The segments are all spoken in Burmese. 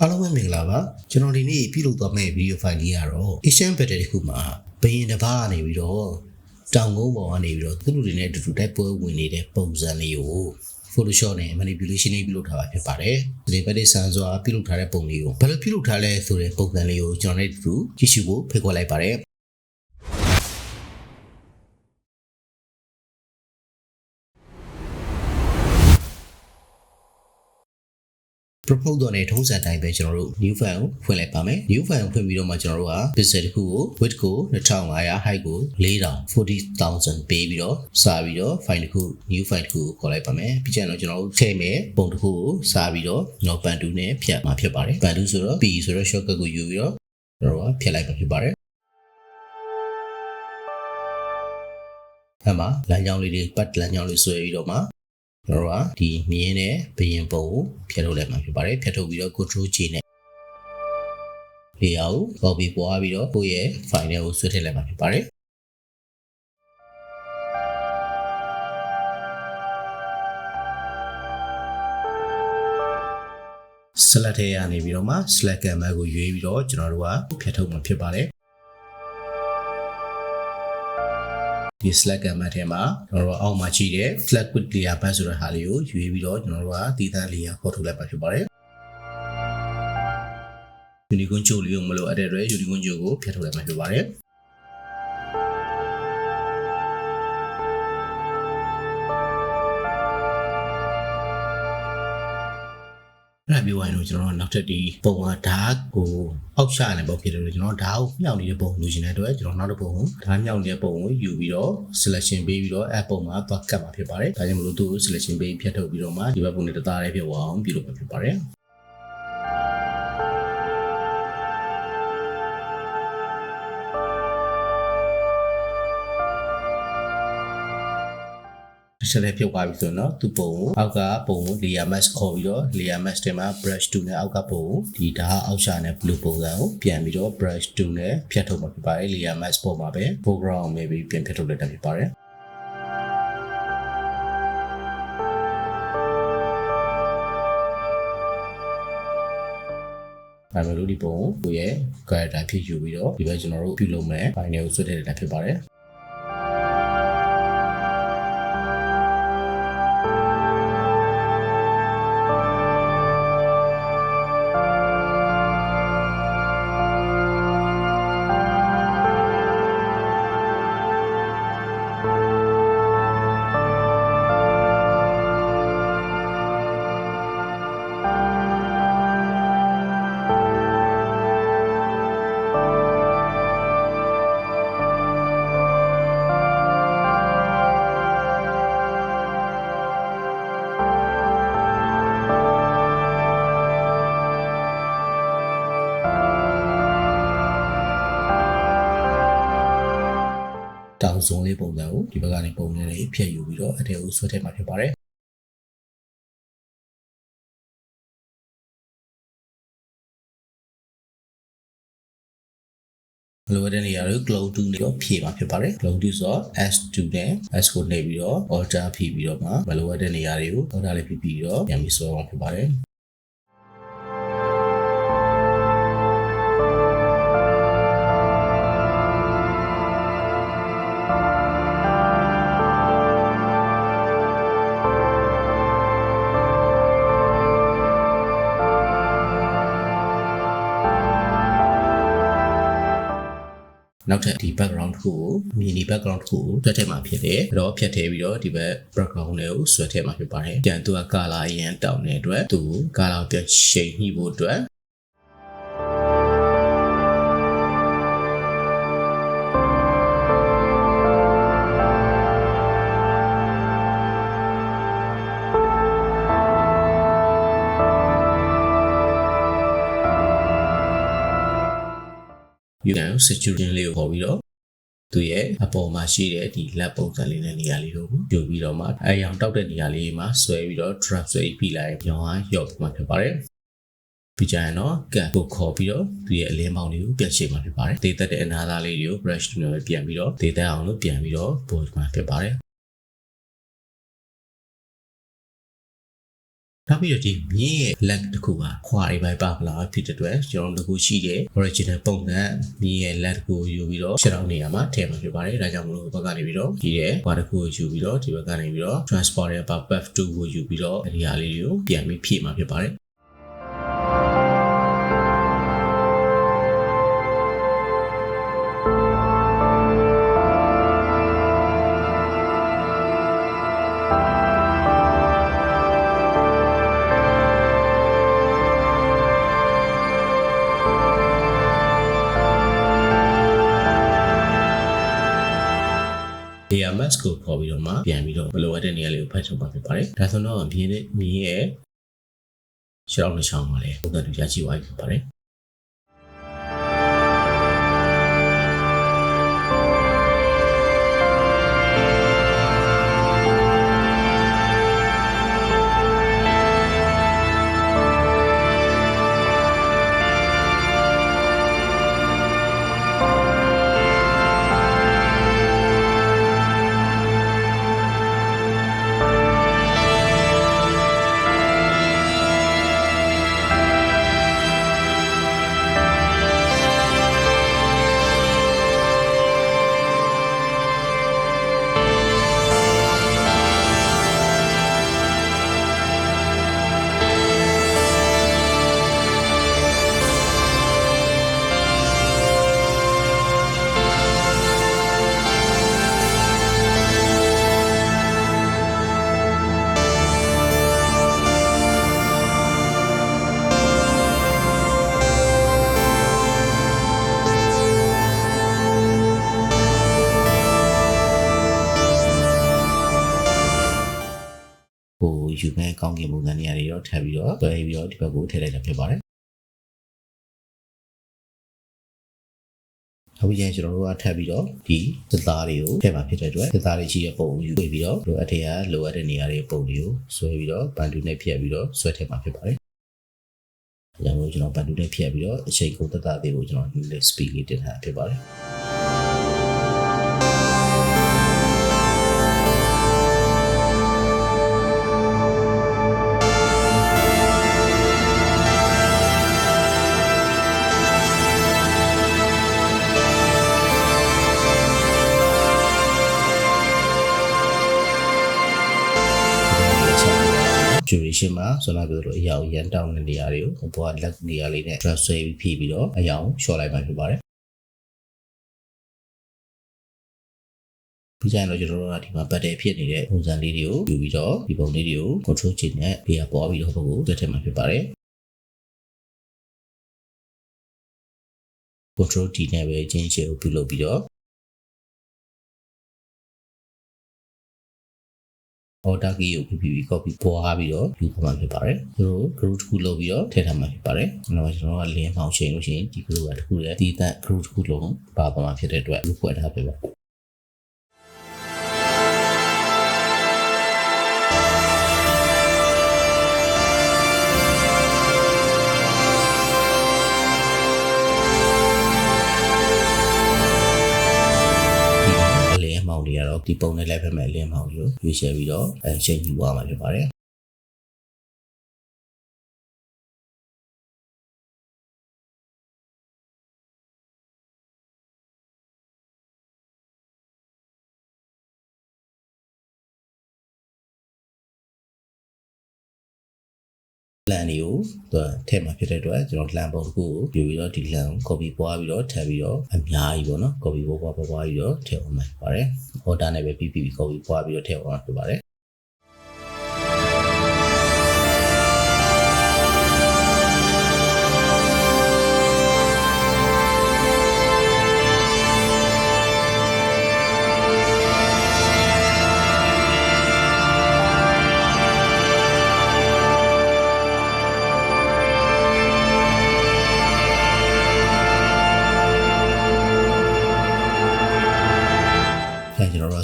အားလုံးပဲမင်္ဂလာပါကျွန်တော်ဒီနေ့ပြုလုပ်သွားမယ့်ဗီဒီယိုဖိုင်လေးကတော့ Asian Battle တစ်ခုမှာဘယင်တစ်ပါးကနေပြီးတော့တောင်ကုန်းပေါ်ကနေပြီးတော့သူတို့တွေနဲ့အတူတူတိုက်ပွဲဝင်နေတဲ့ပုံစံလေးကို Photoshop နဲ့ manipulation လေးပြုလုပ်ထားတာဖြစ်ပါတယ်ဒီဘက်ဒီဆန်စွာပြုလုပ်ထားတဲ့ပုံလေးကိုဘယ်လိုပြုလုပ်ထားလဲဆိုတဲ့ပုံစံလေးကိုကျွန်တော်နဲ့အတူတူကြည့်ရှုဖို့ဖိတ်ခေါ်လိုက်ပါတယ်propose တော့နဲ့ထုံးစံတိုင်းပဲကျွန်တော်တို့ new file ကိုဖွင့်လိုက်ပါမယ် new file ကိုဖွင့်ပြီးတော့မှကျွန်တော်တို့က pixel တစ်ခုကို width ကို2500 height ကို4000 ပေးပြီးတော့စာပြီးတော့ file တစ်ခု new file တစ်ခုကိုခေါ်လိုက်ပါမယ်ပြီးကြရင်တော့ကျွန်တော်တို့ထည့်မယ်ပုံတစ်ခုကိုစာပြီးတော့ကျွန်တော်ပန်တူနဲ့ဖြတ်မှာဖြစ်ပါတယ်ပန်တူဆိုတော့ p ဆိုတော့ shortcut ကိုယူပြီးတော့ကျွန်တော်ကဖြတ်လိုက်မှာဖြစ်ပါတယ်အဲ့မှာလမ်းကြောင်းလေးတွေပတ်လမ်းကြောင်းလေးဆွဲပြီးတော့မှကျွန်တော်ကဒီမြင်းနဲ့ဘယင်ပုံကိုဖြတ်ထုတ်လိုက်မှာဖြစ်ပါတယ်ဖြတ်ထုတ်ပြီးတော့ control J နဲ့လေယာဉ်ကို copy ပွားပြီးတော့ကိုယ့်ရဲ့ file တွေကိုဆွဲထည့်လိုက်မှာဖြစ်ပါတယ်select ထဲကနေပြီးတော့မှ select command ကိုရွေးပြီးတော့ကျွန်တော်တို့ကဖြတ်ထုတ်မှာဖြစ်ပါတယ်ဒီ select command ထဲမှာကျွန်တော်တို့အောက်မှာရှိတဲ့ select with layer path ဆိုတဲ့ဟာလေးကိုရွေးပြီးတော့ကျွန်တော်တို့ကတည်တံ့ layer ခေါ်ထုတ်လိုက်ပါဖြစ်ပါတယ် unicorn ကြိုလေးကိုမလိုအပ်တဲ့အတွက် unicorn ကြိုကိုဖြတ်ထုတ်လိုက်မှာဖြစ်ပါတယ်အဲ့ပြောရင်တော့ကျွန်တော်တို့နောက်ထပ်ဒီပုံကဓာတ်ကိုအောက်ချနေပေါ့ဖြစ်တယ်ကျွန်တော်ဓာတ်ကိုမြောက်နေတဲ့ပုံလိုချင်တဲ့အတွက်ကျွန်တော်နောက်တစ်ပုံကိုဓာတ်မြောက်နေတဲ့ပုံကိုယူပြီးတော့ selection ပေးပြီးတော့အဲ့ပုံမှာသွားကတ်မှာဖြစ်ပါတယ်ဒါကြောင့်မလို့သူ့ကို selection ပေးဖြတ်ထုတ်ပြီးတော့မှဒီဘက်ပုံနဲ့တသားလေးဖြစ်သွားအောင်ပြုလုပ်မှာဖြစ်ပါတယ်ဆက်လက်ပြုတ်သွားပြီဆိုတော့သူ့ပုံကိုအောက်ကပုံကို layer mask ခေါ်ပြီးတော့ layer mask ထဲမှာ brush tool နဲ့အောက်ကပုံကိုဒီဓာတ်အောက်ရှာနဲ့ blue ပုံစံကိုပြန်ပြီးတော့ brush tool နဲ့ဖြတ်ထုတ်မှာဖြစ်ပါတယ် layer mask ပုံမှာပဲ background ကိုmaybeပြန်ဖြတ်ထုတ်လိုက်တာဖြစ်ပါတယ်ဒါပေမဲ့လို့ဒီပုံကိုရဲ့ character ဖြစ်ယူပြီးတော့ဒီဘက်ကျွန်တော်တို့ပြုလုပ်မယ် file ကိုဆွဲထည့်လိုက်တာဖြစ်ပါတယ်တောင်စုံလေးပုံစံကိုဒီဘက်ကနေပုံလေးဖြည့်ယူပြီးတော့အထဲကိုဆွဲထည့်မှာဖြစ်ပါတယ်လိုအပ်တဲ့နေရာတွေကို clone to နဲ့ဖြည့်မှာဖြစ်ပါတယ် clone to ဆိုတော့ S2 နဲ့ S ကိုနှိပ်ပြီးတော့ alter ဖြည့်ပြီးတော့မှမလိုအပ်တဲ့နေရာတွေကို alter လေးဖြည့်ပြီးတော့ပြန်ပြီးဆွဲအောင်ဖြစ်ပါတယ်နောက်ထပ်ဒီ background တစ်ခုကို mini background တစ်ခုကိုဆွဲထည့်မှာဖြစ်တယ်အဲ့တော့ဖြတ်ထည့်ပြီးတော့ဒီဘက် background တွေကိုဆွဲထည့်မှာဖြစ်ပါတယ်ပြန်သူက color အရင်တောင်းတဲ့အတွက်သူ့ color ကိုပြန်ရှိန်ညှိဖို့အတွက်ယူကန် saturation လေးကိုခေါ်ပြီးတော့သူရဲ့အပေါ်မှာရှိတဲ့ဒီလက်ပုံစံလေးနဲ့နေရာလေးကိုယူပြီးတော့မှအရောင်တောက်တဲ့နေရာလေးမှာဆွဲပြီးတော့ drag ဆွဲပြီးလိုက်ရောင်းရော့မှာဖြစ်ပါတယ်ပြီးကြရင်တော့ကန်ကိုခေါ်ပြီးတော့သူရဲ့အလင်းပေါင်းလေးကိုပြန်ရှင်းမှာဖြစ်ပါတယ်ဒေသက်တဲ့အနာသားလေးတွေကို brush tool နဲ့ပြန်ပြီးတော့ဒေသက်အောင်လို့ပြန်ပြီးတော့ပို့မှာဖြစ်ပါတယ် နောက်ပြီးတော့ဒီမြင်းရဲ့ leg တစ်ခုကခွာတွေပဲပါလာဖြစ်တဲ့အတွက်ကျွန်တော်တို့ကိုရှိတဲ့ original ပုံစံမြင်းရဲ့ leg ကိုယူပြီးတော့ရှေ့အောင်နေရာမှာထည့်မှာဖြစ်ပါတယ်ဒါကြောင့်မလို့ဘက်ကနေပြီးတော့ဒီရဲ့ခွာတစ်ခုကိုယူပြီးတော့ဒီဘက်ကနေပြီးတော့ transport ရဲ့ path 2ကိုယူပြီးတော့ဒီဟာလေးတွေကိုပြန်ပြီးဖြည့်မှာဖြစ်ပါတယ်AMS ကိုခေါ်ပြီးတော့မှပြန်ပြီးတော့မလိုအပ်တဲ့နေရာလေးကိုဖတ်ထုတ်ပါဖြစ်ပါတယ်။ဒါဆိုတော့မြင်းရဲ့ရှောင်းတစ်ချောင်းပါလေပုံစံတူရရှိသွားပြီဖြစ်ပါတယ်။ယူမဲ့ကောင်းကင်ပုံစံနေရာတွေတော့ထပ်ပြီးတော့တွဲပြီးတော့ဒီဘက်ကိုထည့်လိုက်တာဖြစ်ပါတယ်။အခုကျရင်ကျွန်တော်တို့ကထပ်ပြီးတော့ဒီသသားတွေကိုထည့်မှာဖြစ်တဲ့အတွက်သသားတွေရှိတဲ့ပုံကိုယူပြီးတော့လိုအပ်တဲ့နေရာတွေပုံတွေကိုဆွဲပြီးတော့ဘန်တူနဲ့ဖြတ်ပြီးတော့ဆွဲထည့်မှာဖြစ်ပါတယ်။ဒါကြောင့်မို့ကျွန်တော်ဘန်တူနဲ့ဖြတ်ပြီးတော့အချိန်ကုန်သသားတွေကိုကျွန်တော် new speed လေးတင်ထားဖြစ်ပါတယ်။duration မှာဆိုတော့ပြောလို့အရာကိုရန်တောင်းတဲ့နေရာတွေကိုဘောကလက်နေရာလေးနဲ့ transfer ဖြည့်ပြီးတော့အရာကိုလျှော့လိုက်မှဖြစ်ပါတယ်ပြီးကြရင်တော့ကျွန်တော်တို့ကဒီမှာ battery ဖြစ်နေတဲ့ပုံစံလေးတွေကိုယူပြီးတော့ဒီပုံလေးတွေကို control ချင်နဲ့ဘေးကပေါ်ပြီးတော့ဘက်ကိုတွက်ထည့်မှဖြစ်ပါတယ် control D နဲ့ပဲချင်းချေကိုပြုလုပ်ပြီးတော့order key ကို PPP copy ပေါ်ထားပြီးတော့ယူမှာဖြစ်ပါတယ်။သူတို့ group တစ်ခုလုပ်ပြီးတော့ထည့်ထားမှာဖြစ်ပါတယ်။နောက်ကျွန်တော်က link ပေါင်းချိန်လို့ရှိရင်ဒီ group ကတစ်ခုရဲ့ဒီသက် group တစ်ခုလုံးပါသွားမှာဖြစ်တဲ့အတွက် group ဖွဲ့ထားပေးပါတွေကတော့ဒီပုံနဲ့လိုက်ဖက်မဲ့အလင်းမောင်ကိုရွေးချယ်ပြီးတော့ချိန်ယူသွားမှာဖြစ်ပါတယ်လန်တွေကိုထည့်မှာဖြစ်တဲ့အတွက်ကျွန်တော်လန်ပုံတစ်ခုကိုယူပြီးတော့ဒီလန်ကို copy ပွားပြီးတော့ထည့်ပြီးတော့အများကြီးပေါ့နော် copy ပွားပြီးတော့ထည့်အောင်မှာပါတယ် order နဲ့ပဲ PPP copy ပွားပြီးတော့ထည့်အောင်ဖြစ်ပါတယ်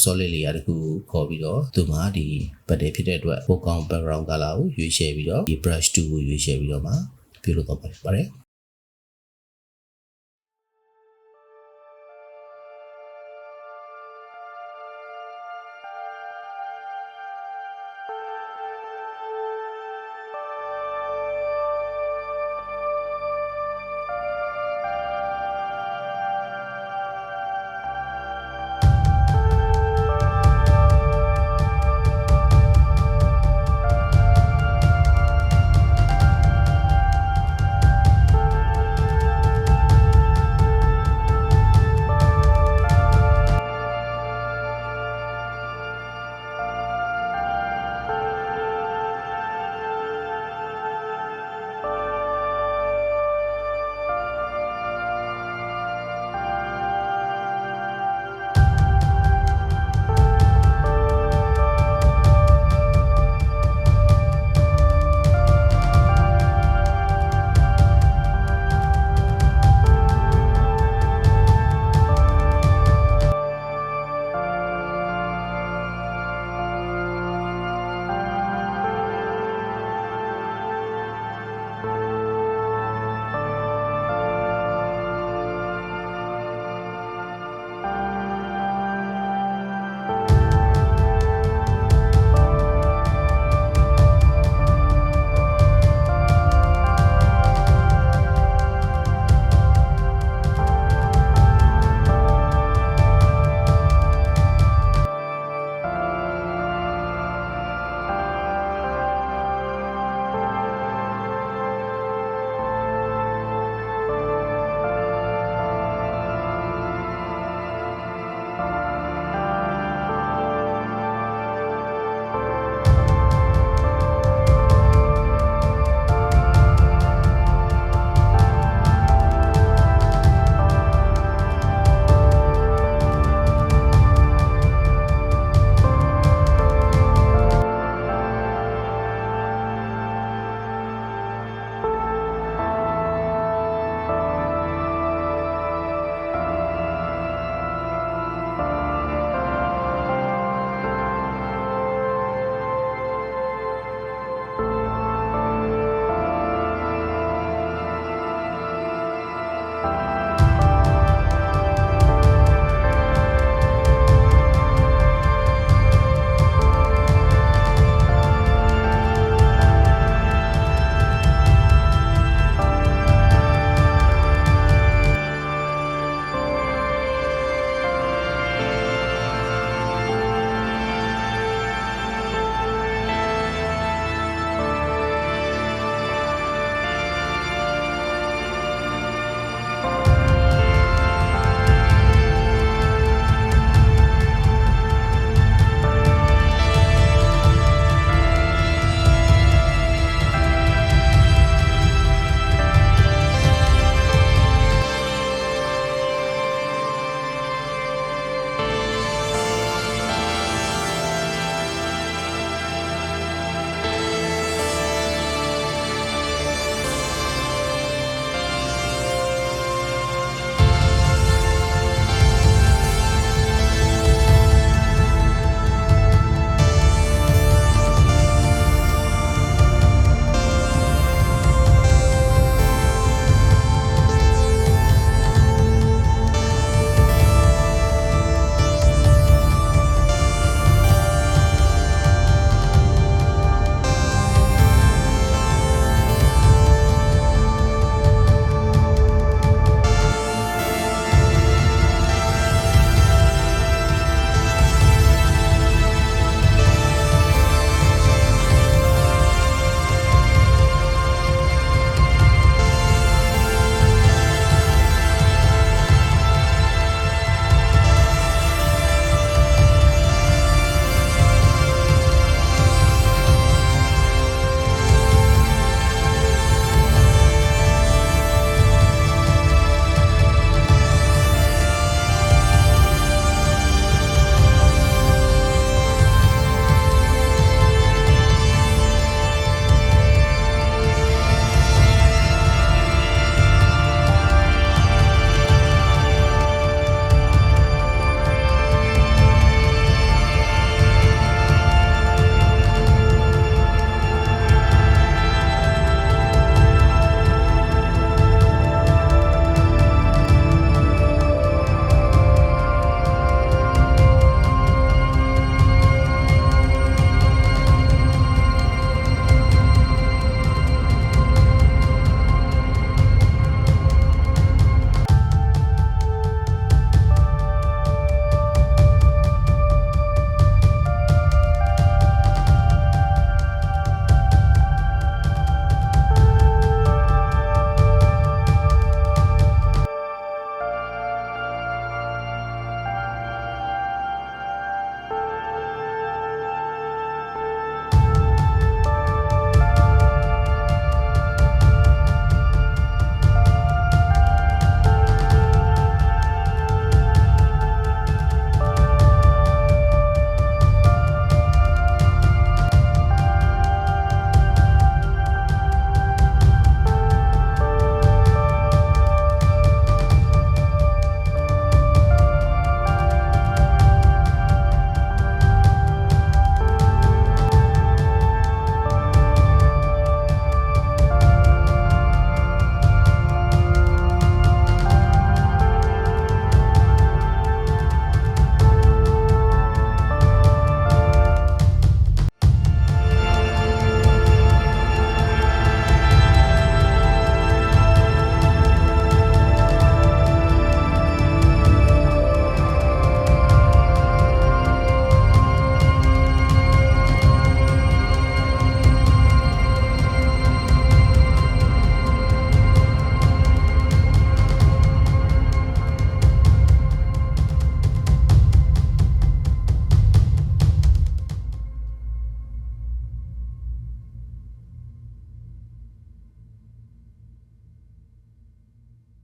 solid layer တခုခေါ်ပြီးတော့သူမှာဒီ battery ဖြစ်တဲ့အတွက်ပိုကောင်း background color ကိုရွေးချယ်ပြီးတော့ဒီ brush 2ကိုရွေးချယ်ပြီးတော့မှပြုလုပ်တော့ပါတယ်